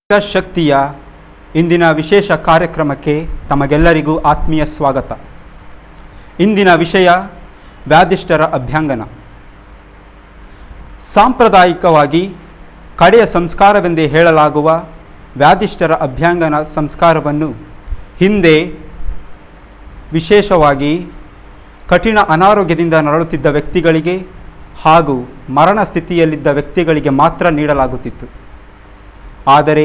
ಶಕ್ತಿಯ ಇಂದಿನ ವಿಶೇಷ ಕಾರ್ಯಕ್ರಮಕ್ಕೆ ತಮಗೆಲ್ಲರಿಗೂ ಆತ್ಮೀಯ ಸ್ವಾಗತ. ಇಂದಿನ ವಿಷಯ ವ್ಯಾಧಿಷ್ಠರ ಅಭ್ಯಂಗನ. ಸಾಂಪ್ರದಾಯಿಕವಾಗಿ ಕಡೆಯ ಸಂಸ್ಕಾರವೆಂದೇ ಹೇಳಲಾಗುವ ವ್ಯಾಧಿಷ್ಠರ ಅಭ್ಯಂಗನ ಸಂಸ್ಕಾರವನ್ನು ಹಿಂದೆ ವಿಶೇಷವಾಗಿ ಕಠಿಣ ಅನಾರೋಗ್ಯದಿಂದ ನರಳುತ್ತಿದ್ದ ವ್ಯಕ್ತಿಗಳಿಗೆ ಹಾಗೂ ಮರಣ ಸ್ಥಿತಿಯಲ್ಲಿದ್ದ ವ್ಯಕ್ತಿಗಳಿಗೆ ಮಾತ್ರ ನೀಡಲಾಗುತ್ತಿತ್ತು. ಆದರೆ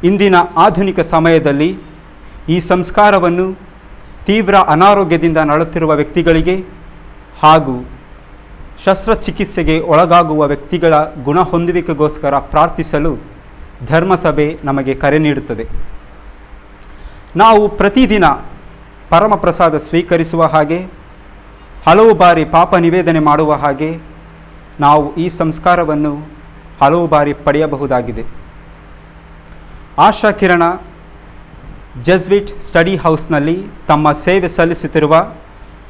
ಇಂದಿನ ಆಧುನಿಕ ಸಮಯದಲ್ಲಿ ಈ ಸಂಸ್ಕಾರವನ್ನು ತೀವ್ರ ಅನಾರೋಗ್ಯದಿಂದ ನರಳುತ್ತಿರುವ ವ್ಯಕ್ತಿಗಳಿಗೆ ಹಾಗೂ ಶಸ್ತ್ರಚಿಕಿತ್ಸೆಗೆ ಒಳಗಾಗುವ ವ್ಯಕ್ತಿಗಳ ಗುಣ ಹೊಂದುವಿಕೆಗೋಸ್ಕರ ಪ್ರಾರ್ಥಿಸಲು ಧರ್ಮಸಭೆ ನಮಗೆ ಕರೆ ನೀಡುತ್ತದೆ. ನಾವು ಪ್ರತಿದಿನ ಪರಮಪ್ರಸಾದ ಸ್ವೀಕರಿಸುವ ಹಾಗೆ, ಹಲವು ಬಾರಿ ಪಾಪ ನಿವೇದನೆ ಮಾಡುವ ಹಾಗೆ ನಾವು ಈ ಸಂಸ್ಕಾರವನ್ನು ಹಲವು ಬಾರಿ ಪಡೆಯಬಹುದಾಗಿದೆ. ಆಶಾ ಕಿರಣ ಜೆಸ್ವಿಟ್ ಸ್ಟಡಿ ಹೌಸ್ನಲ್ಲಿ ತಮ್ಮ ಸೇವೆ ಸಲ್ಲಿಸುತ್ತಿರುವ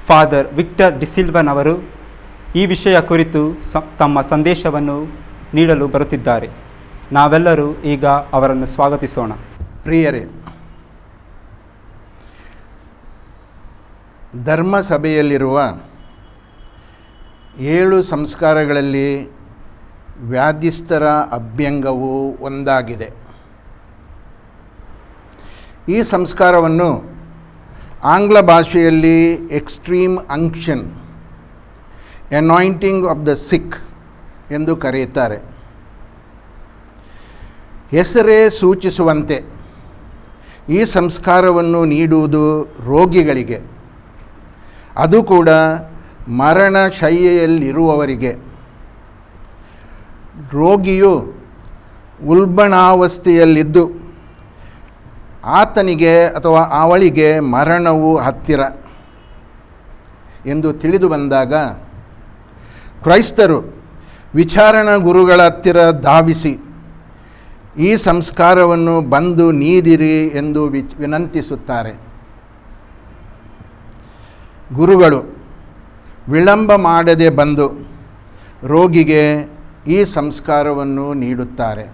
ಫಾದರ್ ವಿಕ್ಟರ್ ಡಿಸಿಲ್ವನ್ ಅವರು ಈ ವಿಷಯ ಕುರಿತು ತಮ್ಮ ಸಂದೇಶವನ್ನು ನೀಡಲು ಬರುತ್ತಿದ್ದಾರೆ. ನಾವೆಲ್ಲರೂ ಈಗ ಅವರನ್ನು ಸ್ವಾಗತಿಸೋಣ. ಪ್ರಿಯರೇ, ಧರ್ಮಸಭೆಯಲ್ಲಿರುವ 7 ಸಂಸ್ಕಾರಗಳಲ್ಲಿ ವ್ಯಾಧಿಸ್ಥರ ಅಭ್ಯಂಗವು ಒಂದಾಗಿದೆ. ಈ ಸಂಸ್ಕಾರವನ್ನು ಆಂಗ್ಲ ಭಾಷೆಯಲ್ಲಿ ಎಕ್ಸ್ಟ್ರೀಮ್ ಅಂಕ್ಷನ್, ಅನಾಯಿಂಟಿಂಗ್ ಆಫ್ ದ ಸಿಕ್ ಎಂದು ಕರೆಯುತ್ತಾರೆ. ಹೆಸರೇ ಸೂಚಿಸುವಂತೆ ಈ ಸಂಸ್ಕಾರವನ್ನು ನೀಡುವುದು ರೋಗಿಗಳಿಗೆ, ಅದು ಕೂಡ ಮರಣಶಯ್ಯೆಯಲ್ಲಿರುವವರಿಗೆ. ರೋಗಿಯು ಉಲ್ಬಣಾವಸ್ಥೆಯಲ್ಲಿದ್ದು ಆತನಿಗೆ ಅಥವಾ ಅವಳಿಗೆ ಮರಣವು ಹತ್ತಿರ ಎಂದು ತಿಳಿದು ಬಂದಾಗ ಕ್ರೈಸ್ತರು ವಿಚಾರಣಾ ಗುರುಗಳ ಹತ್ತಿರ ಧಾವಿಸಿ ಈ ಸಂಸ್ಕಾರವನ್ನು ಬಂದು ನೀಡಿರಿ ಎಂದು ವಿನಂತಿಸುತ್ತಾರೆ. ಗುರುಗಳು ವಿಳಂಬ ಮಾಡದೆ ಬಂದು ರೋಗಿಗೆ ಈ ಸಂಸ್ಕಾರವನ್ನು ನೀಡುತ್ತಾರೆ.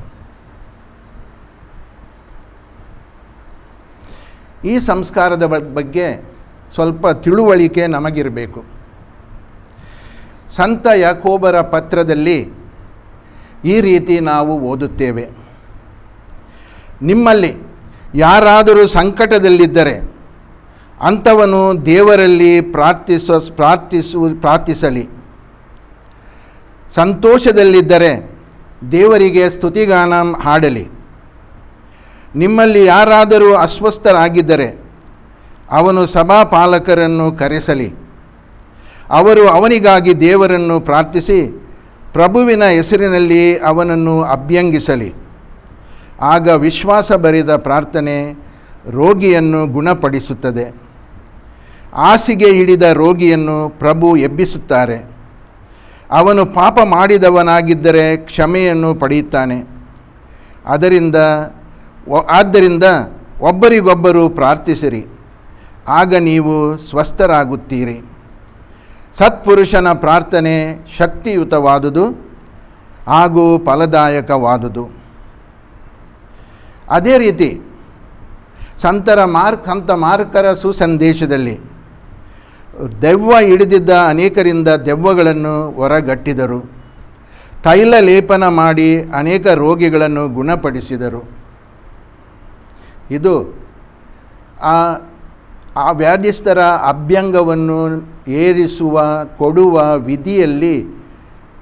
ಈ ಸಂಸ್ಕಾರದ ಬಗ್ಗೆ ಸ್ವಲ್ಪ ತಿಳುವಳಿಕೆ ನಮಗಿರಬೇಕು. ಸಂತ ಯಾಕೋಬರ ಪತ್ರದಲ್ಲಿ ಈ ರೀತಿ ನಾವು ಓದುತ್ತೇವೆ: ನಿಮ್ಮಲ್ಲಿ ಯಾರಾದರೂ ಸಂಕಟದಲ್ಲಿದ್ದರೆ ಅಂಥವನು ದೇವರಲ್ಲಿ ಪ್ರಾರ್ಥಿಸಲಿ. ಸಂತೋಷದಲ್ಲಿದ್ದರೆ ದೇವರಿಗೆ ಸ್ತುತಿಗಾನ ಹಾಡಲಿ. ನಿಮ್ಮಲ್ಲಿ ಯಾರಾದರೂ ಅಸ್ವಸ್ಥರಾಗಿದ್ದರೆ ಅವನು ಸಭಾಪಾಲಕರನ್ನು ಕರೆಸಲಿ. ಅವರು ಅವನಿಗಾಗಿ ದೇವರನ್ನು ಪ್ರಾರ್ಥಿಸಿ ಪ್ರಭುವಿನ ಹೆಸರಿನಲ್ಲಿ ಅವನನ್ನು ಅಭ್ಯಂಗಿಸಲಿ. ಆಗ ವಿಶ್ವಾಸಭರಿತ ಪ್ರಾರ್ಥನೆ ರೋಗಿಯನ್ನು ಗುಣಪಡಿಸುತ್ತದೆ. ಹಾಸಿಗೆ ಹಿಡಿದ ರೋಗಿಯನ್ನು ಪ್ರಭು ಎಬ್ಬಿಸುತ್ತಾರೆ. ಅವನು ಪಾಪ ಮಾಡಿದವನಾಗಿದ್ದರೆ ಕ್ಷಮೆಯನ್ನು ಪಡೆಯುತ್ತಾನೆ. ಆದ್ದರಿಂದ ಒಬ್ಬರಿಗೊಬ್ಬರು ಪ್ರಾರ್ಥಿಸಿರಿ, ಆಗ ನೀವು ಸ್ವಸ್ಥರಾಗುತ್ತೀರಿ. ಸತ್ಪುರುಷನ ಪ್ರಾರ್ಥನೆ ಶಕ್ತಿಯುತವಾದುದು ಹಾಗೂ ಫಲದಾಯಕವಾದುದು. ಅದೇ ರೀತಿ ಸಂತ ಮಾರ್ಕರ ಸುಸಂದೇಶದಲ್ಲಿ ದೆವ್ವ ಹಿಡಿದಿದ್ದ ಅನೇಕರಿಂದ ದೆವ್ವಗಳನ್ನು ಹೊರಗಟ್ಟಿದರು. ತೈಲ ಲೇಪನ ಮಾಡಿ ಅನೇಕ ರೋಗಿಗಳನ್ನು ಗುಣಪಡಿಸಿದರು. ಇದು ಆ ವ್ಯಾಧಿಸ್ಥರ ಅಭ್ಯಂಗವನ್ನು ಕೊಡುವ ವಿಧಿಯಲ್ಲಿ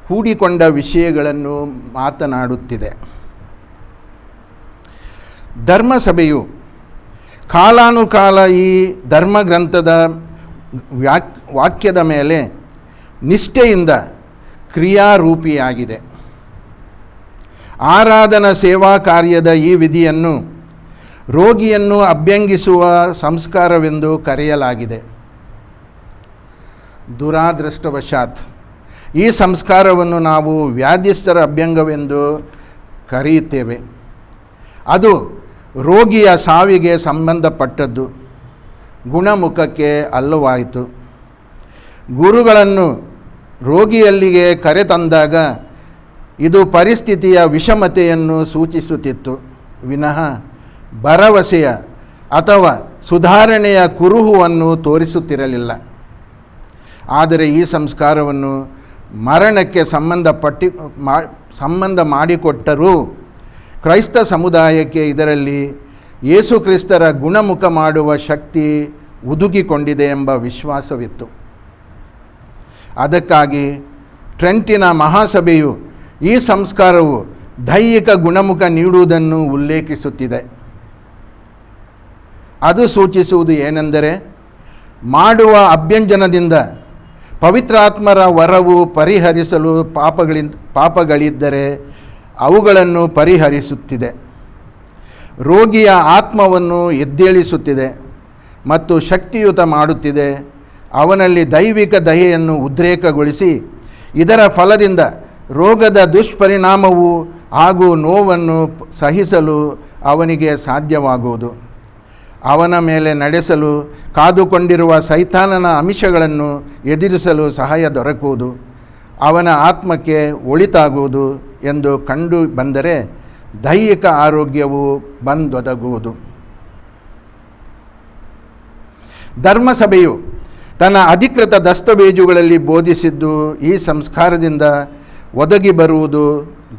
ಹೂಡಿಕೊಂಡ ವಿಷಯಗಳನ್ನು ಮಾತನಾಡುತ್ತಿದೆ. ಧರ್ಮಸಭೆಯು ಕಾಲಾನುಕಾಲ ಈ ಧರ್ಮಗ್ರಂಥದ ವಾಕ್ಯದ ಮೇಲೆ ನಿಷ್ಠೆಯಿಂದ ಕ್ರಿಯಾರೂಪಿಯಾಗಿದೆ. ಆರಾಧನಾ ಸೇವಾ ಕಾರ್ಯದ ಈ ವಿಧಿಯನ್ನು ರೋಗಿಯನ್ನು ಅಭ್ಯಂಗಿಸುವ ಸಂಸ್ಕಾರವೆಂದು ಕರೆಯಲಾಗಿದೆ. ದುರಾದೃಷ್ಟವಶಾತ್ ಈ ಸಂಸ್ಕಾರವನ್ನು ನಾವು ವ್ಯಾಧಿಸ್ಥರ ಅಭ್ಯಂಗವೆಂದು ಕರೆಯುತ್ತೇವೆ. ಅದು ರೋಗಿಯ ಸಾವಿಗೆ ಸಂಬಂಧಪಟ್ಟದ್ದು, ಗುಣಮುಖಕ್ಕೆ ಅಲ್ಲವಾಯಿತು. ಗುರುಗಳನ್ನು ರೋಗಿಯಲ್ಲಿಗೆ ಕರೆತಂದಾಗ ಇದು ಪರಿಸ್ಥಿತಿಯ ವಿಷಮತೆಯನ್ನು ಸೂಚಿಸುತ್ತಿತ್ತು. ವಿನಃ ಭರವಸೆಯ ಅಥವಾ ಸುಧಾರಣೆಯ ಕುರುಹುವನ್ನು ತೋರಿಸುತ್ತಿರಲಿಲ್ಲ. ಆದರೆ ಈ ಸಂಸ್ಕಾರವನ್ನು ಮರಣಕ್ಕೆ ಸಂಬಂಧ ಮಾಡಿಕೊಟ್ಟರೂ ಕ್ರೈಸ್ತ ಸಮುದಾಯಕ್ಕೆ ಇದರಲ್ಲಿ ಯೇಸುಕ್ರಿಸ್ತರ ಗುಣಮುಖ ಮಾಡುವ ಶಕ್ತಿ ಹುದುಗಿಕೊಂಡಿದೆ ಎಂಬ ವಿಶ್ವಾಸವಿತ್ತು. ಅದಕ್ಕಾಗಿ ಟ್ರೆಂಟಿನ ಮಹಾಸಭೆಯು ಈ ಸಂಸ್ಕಾರವು ದೈಹಿಕ ಗುಣಮುಖ ನೀಡುವುದನ್ನು ಉಲ್ಲೇಖಿಸುತ್ತಿದೆ. ಅದು ಸೂಚಿಸುವುದು ಏನೆಂದರೆ, ಮಾಡುವ ಅಭ್ಯಂಜನದಿಂದ ಪವಿತ್ರಾತ್ಮರ ವರವು ಪರಿಹರಿಸಲು ಪಾಪಗಳಿದ್ದರೆ ಅವುಗಳನ್ನು ಪರಿಹರಿಸುತ್ತಿದೆ, ರೋಗಿಯ ಆತ್ಮವನ್ನು ಎದ್ದೇಳಿಸುತ್ತಿದೆ ಮತ್ತು ಶಕ್ತಿಯುತ ಮಾಡುತ್ತಿದೆ, ಅವನಲ್ಲಿ ದೈವಿಕ ದಯೆಯನ್ನು ಉದ್ರೇಕಗೊಳಿಸಿ ಇದರ ಫಲದಿಂದ ರೋಗದ ದುಷ್ಪರಿಣಾಮವು ಹಾಗೂ ನೋವನ್ನು ಸಹಿಸಲು ಅವನಿಗೆ ಸಾಧ್ಯವಾಗುವುದು. ಅವನ ಮೇಲೆ ನಡೆಸಲು ಕಾದುಕೊಂಡಿರುವ ಸೈತಾನನ ಆಮಿಷಗಳನ್ನು ಎದುರಿಸಲು ಸಹಾಯ ದೊರಕುವುದು, ಅವನ ಆತ್ಮಕ್ಕೆ ಒಳಿತಾಗುವುದು ಎಂದು ಕಂಡು ಬಂದರೆ ದೈಹಿಕ ಆರೋಗ್ಯವು ಬಂದೊದಗುವುದು. ಧರ್ಮಸಭೆಯು ತನ್ನ ಅಧಿಕೃತ ದಸ್ತಾವೇಜುಗಳಲ್ಲಿ ಬೋಧಿಸಿದ್ದು ಈ ಸಂಸ್ಕಾರದಿಂದ ಒದಗಿ ಬರುವುದು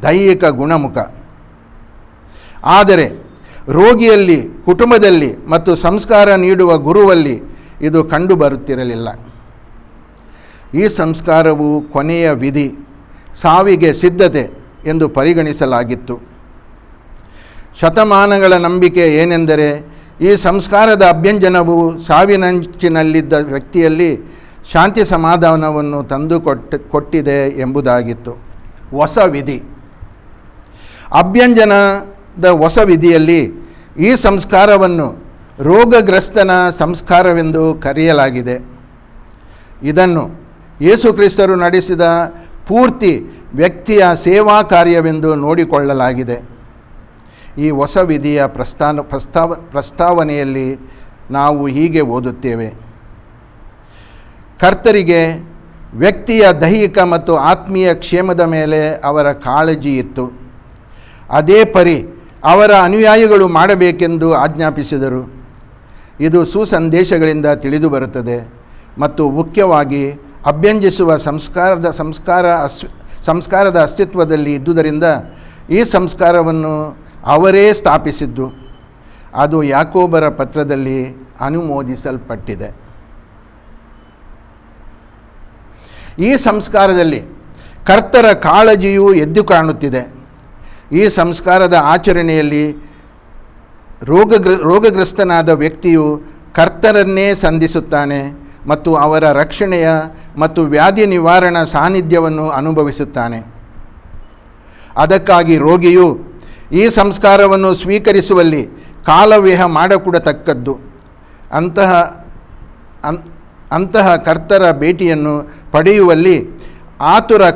ದೈಹಿಕ ಗುಣಮುಖ. ಆದರೆ ರೋಗಿಯಲ್ಲಿ, ಕುಟುಂಬದಲ್ಲಿ ಮತ್ತು ಸಂಸ್ಕಾರ ನೀಡುವ ಗುರುವಲ್ಲಿ ಇದು ಕಂಡುಬರುತ್ತಿರಲಿಲ್ಲ. ಈ ಸಂಸ್ಕಾರವು ಕೊನೆಯ ವಿಧಿ, ಸಾವಿಗೆ ಸಿದ್ಧತೆ ಎಂದು ಪರಿಗಣಿಸಲಾಗಿತ್ತು. ಶತಮಾನಗಳ ನಂಬಿಕೆ ಏನೆಂದರೆ ಈ ಸಂಸ್ಕಾರದ ಅಭ್ಯಂಜನವು ಸಾವಿನಂಚಿನಲ್ಲಿದ್ದ ವ್ಯಕ್ತಿಯಲ್ಲಿ ಶಾಂತಿ ಸಮಾಧಾನವನ್ನು ಕೊಟ್ಟಿದೆ ಎಂಬುದಾಗಿತ್ತು. ಹೊಸ ವಿಧಿ. ಅಭ್ಯಂಜನದ ಹೊಸ ವಿಧಿಯಲ್ಲಿ ಈ ಸಂಸ್ಕಾರವನ್ನು ರೋಗಗ್ರಸ್ತನ ಸಂಸ್ಕಾರವೆಂದು ಕರೆಯಲಾಗಿದೆ. ಇದನ್ನು ಯೇಸುಕ್ರಿಸ್ತರು ನಡೆಸಿದ ಪೂರ್ತಿ ವ್ಯಕ್ತಿಯ ಸೇವಾ ಕಾರ್ಯವೆಂದು ನೋಡಿಕೊಳ್ಳಲಾಗಿದೆ. ಈ ಹೊಸ ವಿಧಿಯ ಪ್ರಸ್ತಾವನೆಯಲ್ಲಿ ನಾವು ಹೀಗೆ ಓದುತ್ತೇವೆ: ಕರ್ತರಿಗೆ ವ್ಯಕ್ತಿಯ ದೈಹಿಕ ಮತ್ತು ಆತ್ಮೀಯ ಕ್ಷೇಮದ ಮೇಲೆ ಅವರ ಕಾಳಜಿ ಇತ್ತು. ಅದೇ ಪರಿ ಅವರ ಅನುಯಾಯಿಗಳು ಮಾಡಬೇಕೆಂದು ಆಜ್ಞಾಪಿಸಿದರು. ಇದು ಸುಸಂದೇಶಗಳಿಂದ ತಿಳಿದು ಬರುತ್ತದೆ ಮತ್ತು ಮುಖ್ಯವಾಗಿ ಅಭ್ಯಂಜಿಸುವ ಸಂಸ್ಕಾರದ ಅಸ್ತಿತ್ವದಲ್ಲಿ ಇದ್ದುದರಿಂದ ಈ ಸಂಸ್ಕಾರವನ್ನು ಅವರೇ ಸ್ಥಾಪಿಸಿದ್ದು. ಅದು ಯಾಕೋಬರ ಪತ್ರದಲ್ಲಿ ಅನುಮೋದಿಸಲ್ಪಟ್ಟಿದೆ. ಈ ಸಂಸ್ಕಾರದಲ್ಲಿ ಕರ್ತರ ಕಾಳಜಿಯು ಎದ್ದು ಕಾಣುತ್ತಿದೆ. ಈ ಸಂಸ್ಕಾರದ ಆಚರಣೆಯಲ್ಲಿ ರೋಗಗ್ರಸ್ತನಾದ ವ್ಯಕ್ತಿಯು ಕರ್ತರನ್ನೇ ಸಂಧಿಸುತ್ತಾನೆ ಮತ್ತು ಅವರ ರಕ್ಷಣೆಯ ಮತ್ತು ವ್ಯಾಧಿ ನಿವಾರಣಾ ಸಾನ್ನಿಧ್ಯವನ್ನು ಅನುಭವಿಸುತ್ತಾನೆ. ಅದಕ್ಕಾಗಿ ರೋಗಿಯು ಈ ಸಂಸ್ಕಾರವನ್ನು ಸ್ವೀಕರಿಸುವಲ್ಲಿ ಕಾಲವ್ಯಯ ಮಾಡಕೂಡತಕ್ಕದ್ದು. ಅಂತಹ ಕರ್ತರ ಭೇಟಿಯನ್ನು ಪಡೆಯುವಲ್ಲಿ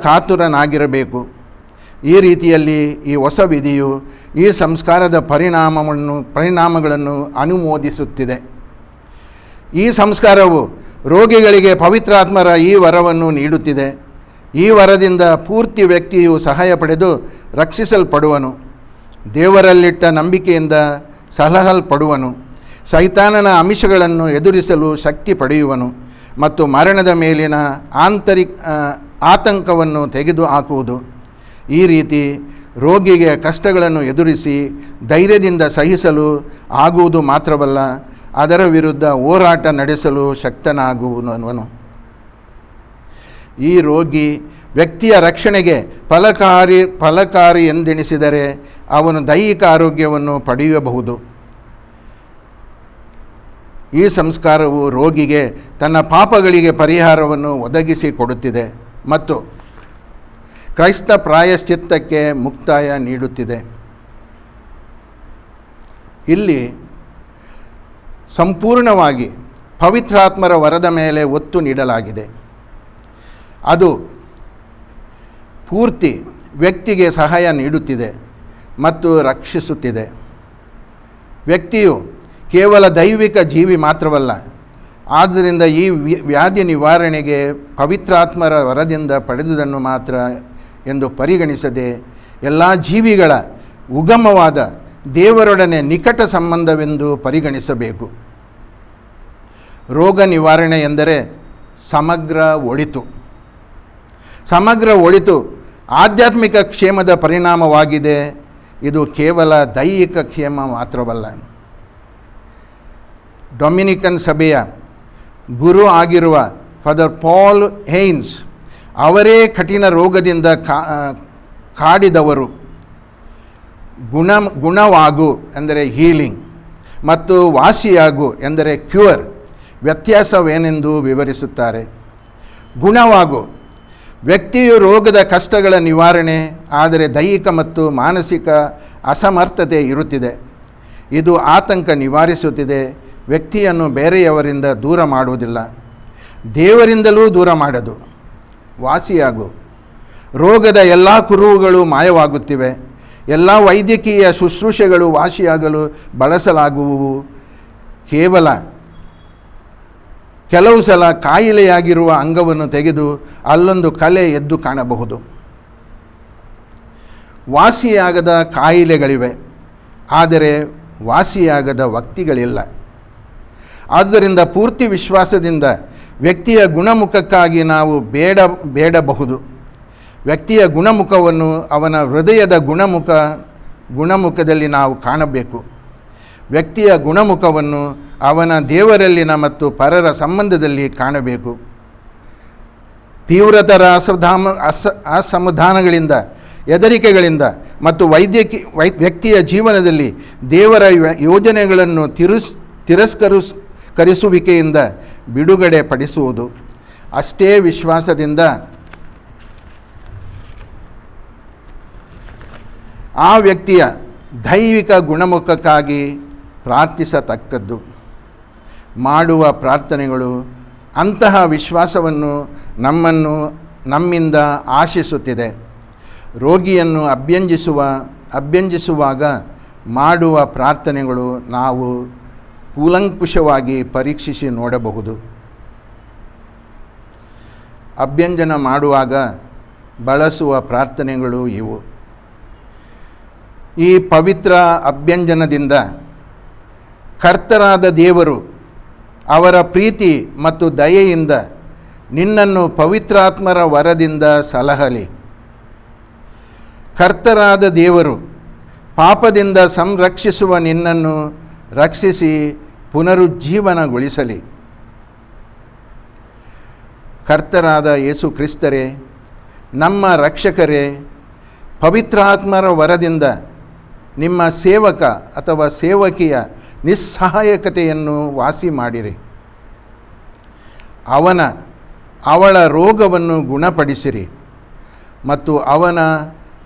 ಕಾತುರನಾಗಿರಬೇಕು. ಈ ರೀತಿಯಲ್ಲಿ ಈ ಹೊಸ ವಿಧಿಯು ಈ ಸಂಸ್ಕಾರದ ಪರಿಣಾಮಗಳನ್ನು ಅನುಮೋದಿಸುತ್ತಿದೆ. ಈ ಸಂಸ್ಕಾರವು ರೋಗಿಗಳಿಗೆ ಪವಿತ್ರಾತ್ಮರ ಈ ವರವನ್ನು ನೀಡುತ್ತಿದೆ. ಈ ವರದಿಂದ ಪೂರ್ತಿ ವ್ಯಕ್ತಿಯು ಸಹಾಯ ಪಡೆದು ರಕ್ಷಿಸಲ್ಪಡುವನು, ದೇವರಲ್ಲಿಟ್ಟ ನಂಬಿಕೆಯಿಂದ ಸಲಹಲ್ಪಡುವನು, ಸೈತಾನನ ಆಮಿಷಗಳನ್ನು ಎದುರಿಸಲು ಶಕ್ತಿ ಪಡೆಯುವನು ಮತ್ತು ಮರಣದ ಮೇಲಿನ ಆತಂಕವನ್ನು ತೆಗೆದುಹಾಕುವುದು. ಈ ರೀತಿ ರೋಗಿಗೆ ಕಷ್ಟಗಳನ್ನು ಎದುರಿಸಿ ಧೈರ್ಯದಿಂದ ಸಹಿಸಲು ಆಗುವುದು ಮಾತ್ರವಲ್ಲ, ಅದರ ವಿರುದ್ಧ ಹೋರಾಟ ನಡೆಸಲು ಶಕ್ತನಾಗುವನು. ಈ ರೋಗಿ ವ್ಯಕ್ತಿಯ ರಕ್ಷಣೆಗೆ ಫಲಕಾರಿ ಎಂದೆಣಿಸಿದರೆ ಅವನು ದೈಹಿಕ ಆರೋಗ್ಯವನ್ನು ಪಡೆಯಬಹುದು. ಈ ಸಂಸ್ಕಾರವು ರೋಗಿಗೆ ತನ್ನ ಪಾಪಗಳಿಗೆ ಪರಿಹಾರವನ್ನು ಒದಗಿಸಿಕೊಡುತ್ತಿದೆ ಮತ್ತು ಕ್ರೈಸ್ತ ಪ್ರಾಯಶ್ಚಿತ್ತಕ್ಕೆ ಮುಕ್ತಾಯ ನೀಡುತ್ತಿದೆ. ಇಲ್ಲಿ ಸಂಪೂರ್ಣವಾಗಿ ಪವಿತ್ರಾತ್ಮರ ವರದ ಮೇಲೆ ಒತ್ತು ನೀಡಲಾಗಿದೆ. ಅದು ಪೂರ್ತಿ ವ್ಯಕ್ತಿಗೆ ಸಹಾಯ ನೀಡುತ್ತಿದೆ ಮತ್ತು ರಕ್ಷಿಸುತ್ತಿದೆ. ವ್ಯಕ್ತಿಯು ಕೇವಲ ದೈವಿಕ ಜೀವಿ ಮಾತ್ರವಲ್ಲ, ಆದ್ದರಿಂದ ಈ ವ್ಯಾಧಿ ನಿವಾರಣೆಗೆ ಪವಿತ್ರಾತ್ಮರ ವರದಿಂದ ಪಡೆದುದನ್ನು ಮಾತ್ರ ಎಂದು ಪರಿಗಣಿಸದೆ ಎಲ್ಲ ಜೀವಿಗಳ ಉಗಮವಾದ ದೇವರೊಡನೆ ನಿಕಟ ಸಂಬಂಧವೆಂದು ಪರಿಗಣಿಸಬೇಕು. ರೋಗ ನಿವಾರಣೆ ಎಂದರೆ ಸಮಗ್ರ ಒಳಿತು. ಸಮಗ್ರ ಒಳಿತು ಆಧ್ಯಾತ್ಮಿಕ ಕ್ಷೇಮದ ಪರಿಣಾಮವಾಗಿದೆ. ಇದು ಕೇವಲ ದೈಹಿಕ ಕ್ಷೇಮ ಮಾತ್ರವಲ್ಲ. ಡೊಮಿನಿಕನ್ ಸಭೆಯ ಗುರು ಆಗಿರುವ ಫಾದರ್ ಪಾಲ್ ಹೇನ್ಸ್ ಅವರೇ ಕಠಿಣ ರೋಗದಿಂದ ಕಾಡಿದವರು. ಗುಣವಾಗು ಎಂದರೆ ಹೀಲಿಂಗ್ ಮತ್ತು ವಾಸಿಯಾಗು ಎಂದರೆ ಕ್ಯೂರ್ ವ್ಯತ್ಯಾಸವೇನೆಂದು ವಿವರಿಸುತ್ತಾರೆ. ಗುಣವಾಗು ವ್ಯಕ್ತಿಯು ರೋಗದ ಕಷ್ಟಗಳ ನಿವಾರಣೆ, ಆದರೆ ದೈಹಿಕ ಮತ್ತು ಮಾನಸಿಕ ಅಸಮರ್ಥತೆ ಇರುತ್ತಿದೆ. ಇದು ಆತಂಕ ನಿವಾರಿಸುತ್ತಿದೆ. ವ್ಯಕ್ತಿಯನ್ನು ಬೇರೆಯವರಿಂದ ದೂರ ಮಾಡುವುದಿಲ್ಲ, ದೇವರಿಂದಲೂ ದೂರ ಮಾಡದು. ವಾಸಿಯಾಗು ರೋಗದ ಎಲ್ಲ ಕುರುಹುಗಳು ಮಾಯವಾಗುತ್ತಿವೆ. ಎಲ್ಲ ವೈದ್ಯಕೀಯ ಶುಶ್ರೂಷೆಗಳು ವಾಸಿಯಾಗಲು ಬಳಸಲಾಗುವುವು. ಕೆಲವು ಸಲ ಕಾಯಿಲೆಯಾಗಿರುವ ಅಂಗವನ್ನು ತೆಗೆದು ಅಲ್ಲೊಂದು ಕಲೆ ಎದ್ದು ಕಾಣಬಹುದು. ವಾಸಿಯಾಗದ ಕಾಯಿಲೆಗಳಿವೆ, ಆದರೆ ವಾಸಿಯಾಗದ ವ್ಯಕ್ತಿಗಳಿಲ್ಲ. ಆದ್ದರಿಂದ ಪೂರ್ತಿ ವಿಶ್ವಾಸದಿಂದ ವ್ಯಕ್ತಿಯ ಗುಣಮುಖಕ್ಕಾಗಿ ನಾವು ಬೇಡಬಹುದು. ವ್ಯಕ್ತಿಯ ಗುಣಮುಖವನ್ನು ಅವನ ಹೃದಯದ ಗುಣಮುಖದಲ್ಲಿ ನಾವು ಕಾಣಬೇಕು. ವ್ಯಕ್ತಿಯ ಗುಣಮುಖವನ್ನು ಅವನ ದೇವರಲ್ಲಿನ ಮತ್ತು ಪರರ ಸಂಬಂಧದಲ್ಲಿ ಕಾಣಬೇಕು. ತೀವ್ರತರ ಅಸಮಾಧಾನಗಳಿಂದ, ಹೆದರಿಕೆಗಳಿಂದ ಮತ್ತು ವ್ಯಕ್ತಿಯ ಜೀವನದಲ್ಲಿ ದೇವರ ಯೋಜನೆಗಳನ್ನು ತಿರಸ್ಕರಿಸುವಿಕೆಯಿಂದ ಬಿಡುಗಡೆ ಪಡಿಸುವುದು. ಅಷ್ಟೇ ವಿಶ್ವಾಸದಿಂದ ಆ ವ್ಯಕ್ತಿಯ ದೈವಿಕ ಗುಣಮುಖಕ್ಕಾಗಿ ಪ್ರಾರ್ಥಿಸತಕ್ಕದ್ದು. ಮಾಡುವ ಪ್ರಾರ್ಥನೆಗಳು ಅಂತಹ ವಿಶ್ವಾಸವನ್ನು ನಮ್ಮಿಂದ ಆಶಿಸುತ್ತಿದೆ. ರೋಗಿಯನ್ನು ಅಭ್ಯಂಜಿಸುವಾಗ ಮಾಡುವ ಪ್ರಾರ್ಥನೆಗಳು ನಾವು ಕೂಲಂಕುಷವಾಗಿ ಪರೀಕ್ಷಿಸಿ ನೋಡಬಹುದು. ಅಭ್ಯಂಜನ ಮಾಡುವಾಗ ಬಳಸುವ ಪ್ರಾರ್ಥನೆಗಳು ಇವು. ಈ ಪವಿತ್ರ ಅಭ್ಯಂಜನದಿಂದ ಕರ್ತರಾದ ದೇವರು ಅವರ ಪ್ರೀತಿ ಮತ್ತು ದಯೆಯಿಂದ ನಿನ್ನನ್ನು ಪವಿತ್ರಾತ್ಮರ ವರದಿಂದ ಸಲಹಲಿ. ಕರ್ತರಾದ ದೇವರು ಪಾಪದಿಂದ ಸಂರಕ್ಷಿಸುವ ನಿನ್ನನ್ನು ರಕ್ಷಿಸಿ ಪುನರುಜ್ಜೀವನಗೊಳಿಸಲಿ. ಕರ್ತರಾದ ಯೇಸು ಕ್ರಿಸ್ತರೇ, ನಮ್ಮ ರಕ್ಷಕರೇ, ಪವಿತ್ರಾತ್ಮರ ವರದಿಂದ ನಿಮ್ಮ ಸೇವಕ ಅಥವಾ ಸೇವಕಿಯ ನಿಸ್ಸಹಾಯಕತೆಯನ್ನು ವಾಸಿ ಮಾಡಿರಿ. ಅವಳ ರೋಗವನ್ನು ಗುಣಪಡಿಸಿರಿ ಮತ್ತು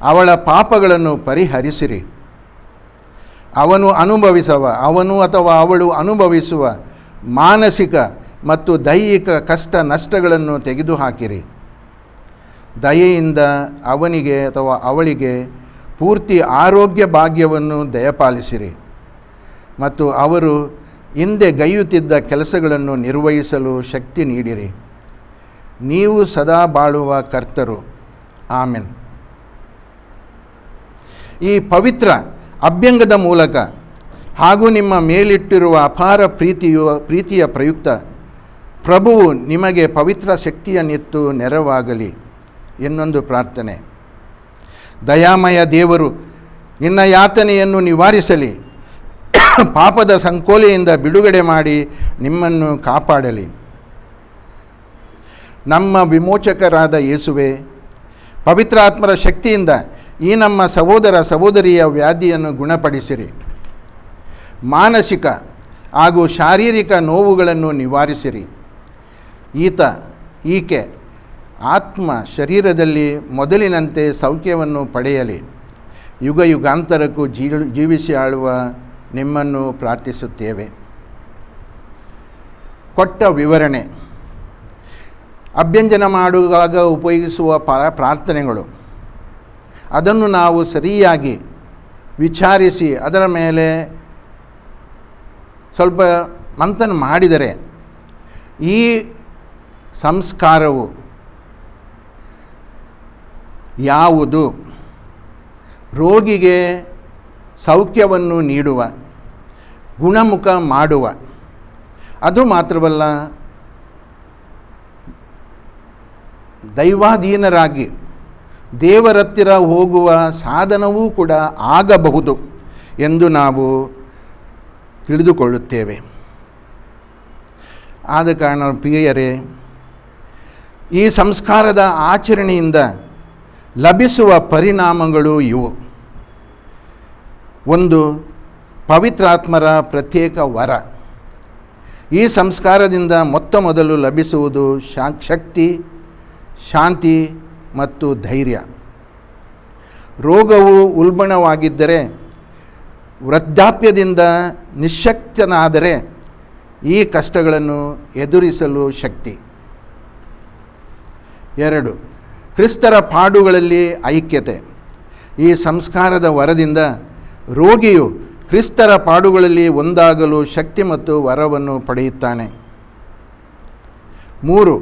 ಅವಳ ಪಾಪಗಳನ್ನು ಪರಿಹರಿಸಿರಿ. ಅವನು ಅಥವಾ ಅವಳು ಅನುಭವಿಸುವ ಮಾನಸಿಕ ಮತ್ತು ದೈಹಿಕ ಕಷ್ಟ ನಷ್ಟಗಳನ್ನು ತೆಗೆದುಹಾಕಿರಿ. ದಯೆಯಿಂದ ಅವನಿಗೆ ಅಥವಾ ಅವಳಿಗೆ ಪೂರ್ತಿ ಆರೋಗ್ಯ ಭಾಗ್ಯವನ್ನು ದಯಪಾಲಿಸಿರಿ ಮತ್ತು ಅವರು ಹಿಂದೆ ಗೈಯುತ್ತಿದ್ದ ಕೆಲಸಗಳನ್ನು ನಿರ್ವಹಿಸಲು ಶಕ್ತಿ ನೀಡಿರಿ. ನೀವು ಸದಾ ಬಾಳುವ ಕರ್ತರು. ಆಮೆನ್. ಈ ಪವಿತ್ರ ಅಭ್ಯಂಗದ ಮೂಲಕ ಹಾಗೂ ನಿಮ್ಮ ಮೇಲಿಟ್ಟಿರುವ ಅಪಾರ ಪ್ರೀತಿಯ ಪ್ರಯುಕ್ತ ಪ್ರಭುವು ನಿಮಗೆ ಪವಿತ್ರ ಶಕ್ತಿಯನ್ನಿತ್ತು ನೆರವಾಗಲಿ ಎನ್ನೊಂದು ಪ್ರಾರ್ಥನೆ. ದಯಾಮಯ ದೇವರು ನಿನ್ನ ಯಾತನೆಯನ್ನು ನಿವಾರಿಸಲಿ, ಪಾಪದ ಸಂಕೋಲೆಯಿಂದ ಬಿಡುಗಡೆ ಮಾಡಿ ನಿಮ್ಮನ್ನು ಕಾಪಾಡಲಿ. ನಮ್ಮ ವಿಮೋಚಕರಾದ ಯೇಸುವೆ, ಪವಿತ್ರಾತ್ಮರ ಶಕ್ತಿಯಿಂದ ಈ ನಮ್ಮ ಸಹೋದರ ಸಹೋದರಿಯ ವ್ಯಾಧಿಯನ್ನು ಗುಣಪಡಿಸಿರಿ. ಮಾನಸಿಕ ಹಾಗೂ ಶಾರೀರಿಕ ನೋವುಗಳನ್ನು ನಿವಾರಿಸಿರಿ. ಈಕೆ ಆತ್ಮ ಶರೀರದಲ್ಲಿ ಮೊದಲಿನಂತೆ ಸೌಖ್ಯವನ್ನು ಪಡೆಯಲಿ. ಯುಗ ಯುಗಾಂತರಕ್ಕೂ ಜೀವಿಸಿ ಆಳುವ ನಿಮ್ಮನ್ನು ಪ್ರಾರ್ಥಿಸುತ್ತೇವೆ. ಕೊಟ್ಟ ವಿವರಣೆ. ಅಭ್ಯಂಜನ ಮಾಡುವಾಗ ಉಪಯೋಗಿಸುವ ಪ್ರಾರ್ಥನೆಗಳು, ಅದನ್ನು ನಾವು ಸರಿಯಾಗಿ ವಿಚಾರಿಸಿ ಅದರ ಮೇಲೆ ಸ್ವಲ್ಪ ಮಂಥನ ಮಾಡಿದರೆ ಈ ಸಂಸ್ಕಾರವು ಯಾವುದು, ರೋಗಿಗೆ ಸೌಖ್ಯವನ್ನು ನೀಡುವ, ಗುಣಮುಖ ಮಾಡುವ. ಅದು ಮಾತ್ರವಲ್ಲ, ದೈವಾಧೀನರಾಗಿ ದೇವರತ್ತಿರ ಹೋಗುವ ಸಾಧನವೂ ಕೂಡ ಆಗಬಹುದು ಎಂದು ನಾವು ತಿಳಿದುಕೊಳ್ಳುತ್ತೇವೆ. ಆದ ಕಾರಣ ಪ್ರಿಯರೇ, ಈ ಸಂಸ್ಕಾರದ ಆಚರಣೆಯಿಂದ ಲಭಿಸುವ ಪರಿಣಾಮಗಳು ಇವು. ಒಂದು, ಪವಿತ್ರಾತ್ಮರ ಪ್ರತ್ಯೇಕ ವರ. ಈ ಸಂಸ್ಕಾರದಿಂದ ಮೊದಲು ಲಭಿಸುವುದು ಶಕ್ತಿ, ಶಾಂತಿ ಮತ್ತು ಧೈರ್ಯ. ರೋಗವು ಉಲ್ಬಣವಾಗಿದ್ದರೆ, ವೃದ್ಧಾಪ್ಯದಿಂದ ನಿಶ್ಶಕ್ತನಾದರೆ ಈ ಕಷ್ಟಗಳನ್ನು ಎದುರಿಸಲು ಶಕ್ತಿ. 2, ಕ್ರಿಸ್ತರ ಪಾಡುಗಳಲ್ಲಿ ಐಕ್ಯತೆ. ಈ ಸಂಸ್ಕಾರದ ವರದಿಂದ ರೋಗಿಯು ಕ್ರಿಸ್ತರ ಪಾಡುಗಳಲ್ಲಿ ಒಂದಾಗಲು ಶಕ್ತಿ ಮತ್ತು ವರವನ್ನು ಪಡೆಯುತ್ತಾನೆ. 3,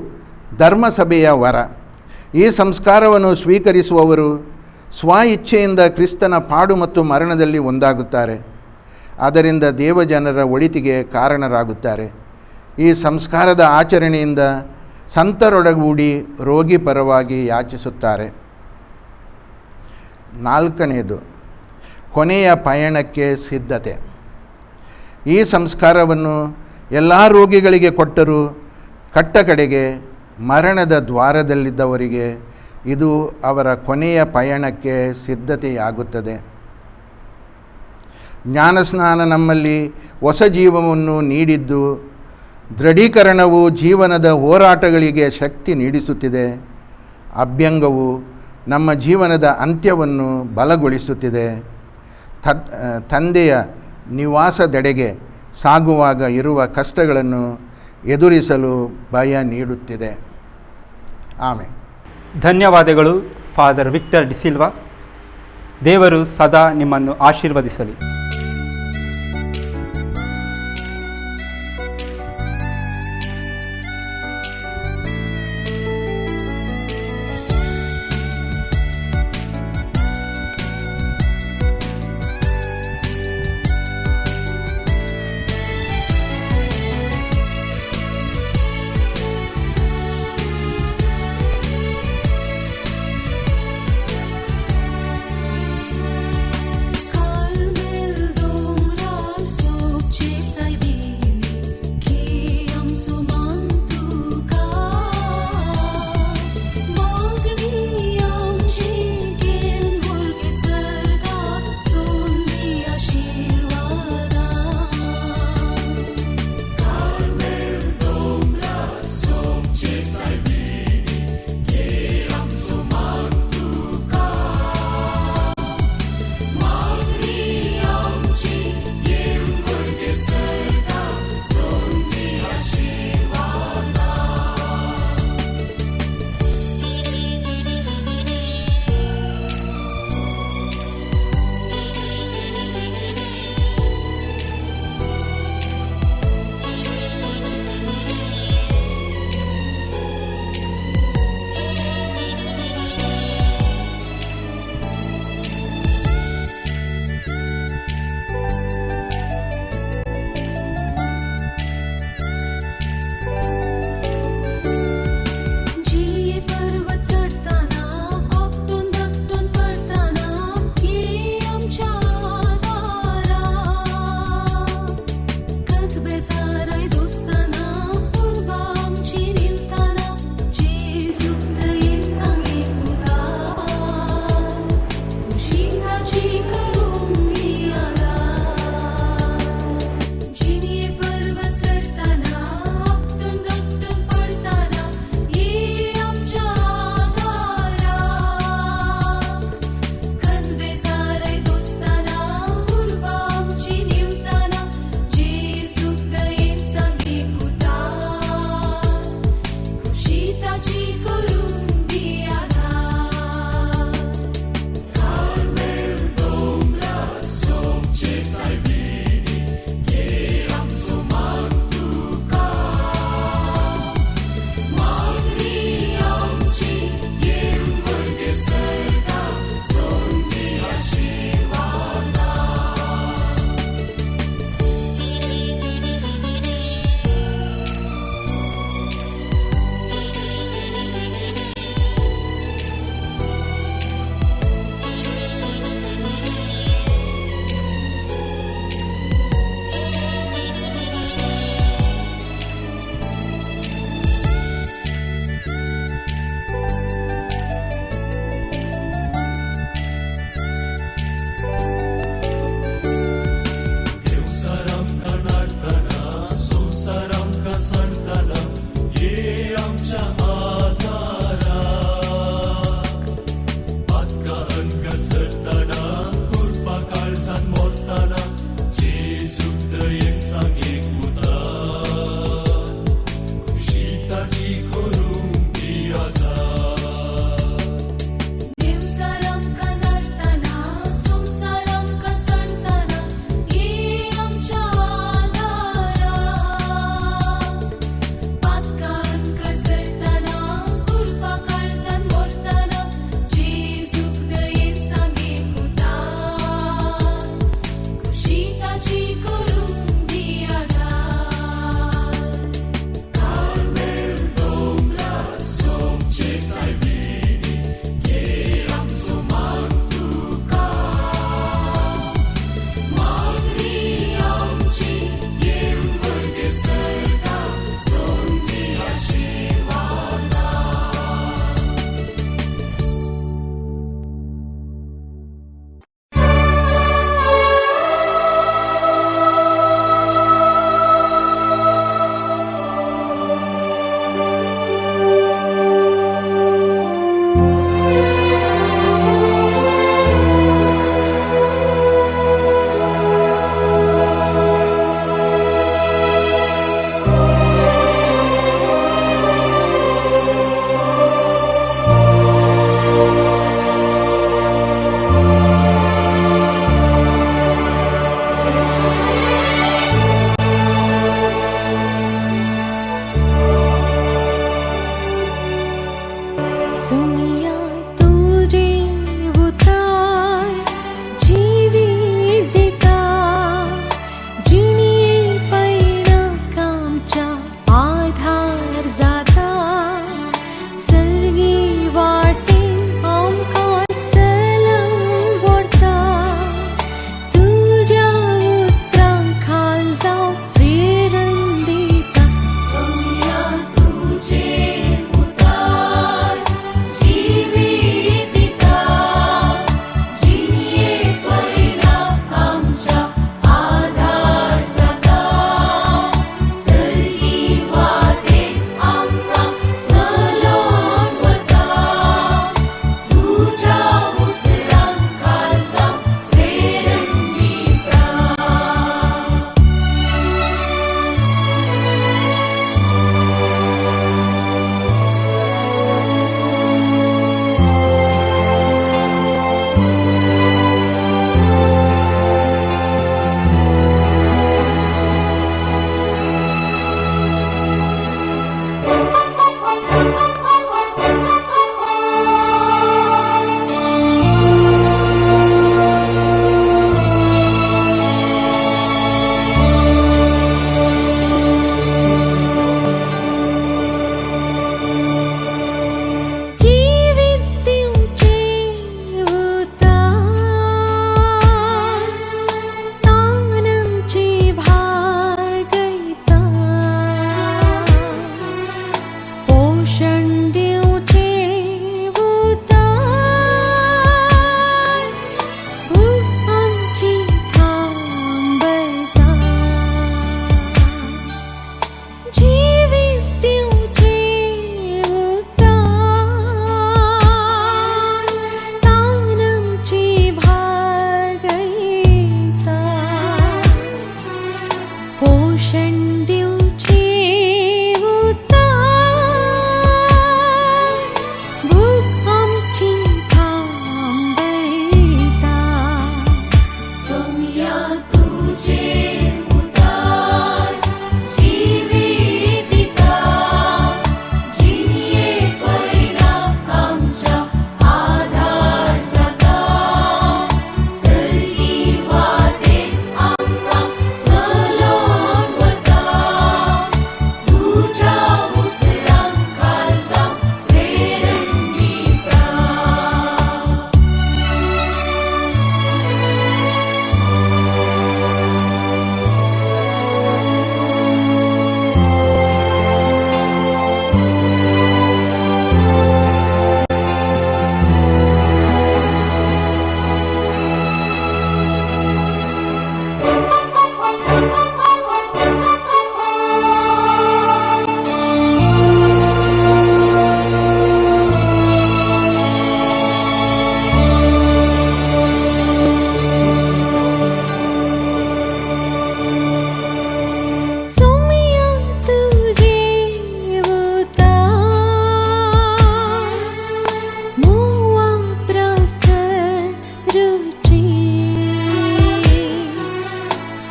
ಧರ್ಮಸಭೆಯ ವರ. ಈ ಸಂಸ್ಕಾರವನ್ನು ಸ್ವೀಕರಿಸುವವರು ಸ್ವ ಇಚ್ಛೆಯಿಂದ ಕ್ರಿಸ್ತನ ಪಾಡು ಮತ್ತು ಮರಣದಲ್ಲಿ ಒಂದಾಗುತ್ತಾರೆ. ಅದರಿಂದ ದೇವಜನರ ಒಳಿತಿಗೆ ಕಾರಣರಾಗುತ್ತಾರೆ. ಈ ಸಂಸ್ಕಾರದ ಆಚರಣೆಯಿಂದ ಸಂತರೊಡಗೂಡಿ ರೋಗಿ ಪರವಾಗಿ ಯಾಚಿಸುತ್ತಾರೆ. 4ನೇದು, ಕೊನೆಯ ಪಯಣಕ್ಕೆ ಸಿದ್ಧತೆ. ಈ ಸಂಸ್ಕಾರವನ್ನು ಎಲ್ಲ ರೋಗಿಗಳಿಗೆ ಕೊಟ್ಟರೂ ಕಟ್ಟಕಡೆಗೆ ಮರಣದ ದ್ವಾರದಲ್ಲಿದ್ದವರಿಗೆ ಇದು ಅವರ ಕೊನೆಯ ಪಯಣಕ್ಕೆ ಸಿದ್ಧತೆಯಾಗುತ್ತದೆ. ಜ್ಞಾನಸ್ನಾನ ನಮ್ಮಲ್ಲಿ ಹೊಸ ಜೀವವನ್ನು ನೀಡಿದ್ದು, ದೃಢೀಕರಣವು ಜೀವನದ ಹೋರಾಟಗಳಿಗೆ ಶಕ್ತಿ ನೀಡಿಸುತ್ತಿದೆ. ಅಭ್ಯಂಗವು ನಮ್ಮ ಜೀವನದ ಅಂತ್ಯವನ್ನು ಬಲಗೊಳಿಸುತ್ತಿದೆ. ತಂದೆಯ ನಿವಾಸದೆಡೆಗೆ ಸಾಗುವಾಗ ಇರುವ ಕಷ್ಟಗಳನ್ನು ಎದುರಿಸಲು ಭಯ ನೀಡುತ್ತಿದೆ. ಆಮೆನ್. ಧನ್ಯವಾದಗಳು ಫಾದರ್ ವಿಕ್ಟರ್ ಡಿಸಿಲ್ವಾ. ದೇವರು ಸದಾ ನಿಮ್ಮನ್ನು ಆಶೀರ್ವದಿಸಲಿ. सांगे खुशीताची करून दियाता दिवसारंका नर्तना संसारंका सणतना ये आमच्या आदारा पातकांका सणतना कृपा काळजान मोरतना जेजूक दयेन सांगे खुशीताची करून दियाता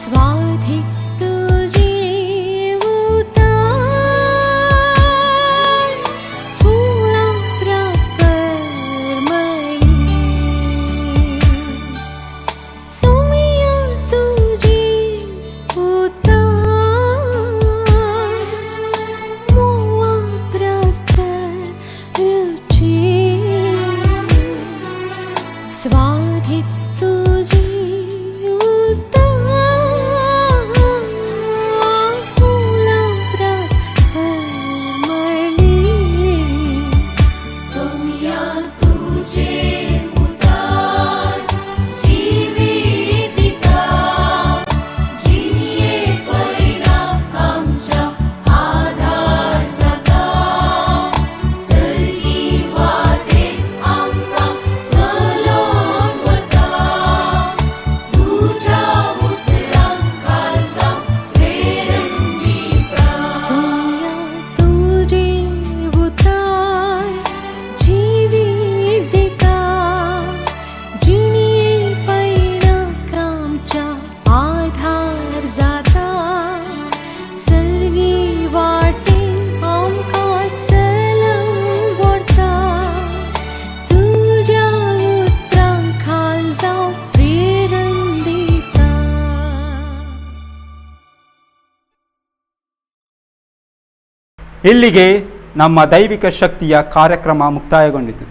स्वाधिक तुझे उतार फुला प्रस्परमणी सोमिया तुझे उतार मोआ प्रस्तर रुचि स्वाधिक तुझे उतार फुला प्रस्परमणी सोमिया तुझे उतार जीवितिका जिनिये परिणाम आमच्या आधार जाता सर्गी वाटे आमका सलोन वता तुझ्या उतरांकाचा प्रेरण दिता सोया तुझे उतार जीवित दिता जिनिये परिणाम आमच्या आधार जाता सर्गी वाटे आमका सलम वरता तुझ्या उतरांखाल जाऊ प्रेरण दिता ಇಲ್ಲಿಗೆ ನಮ್ಮ ದೈವಿಕ ಶಕ್ತಿಯ ಕಾರ್ಯಕ್ರಮ ಮುಕ್ತಾಯಗೊಂಡಿತು.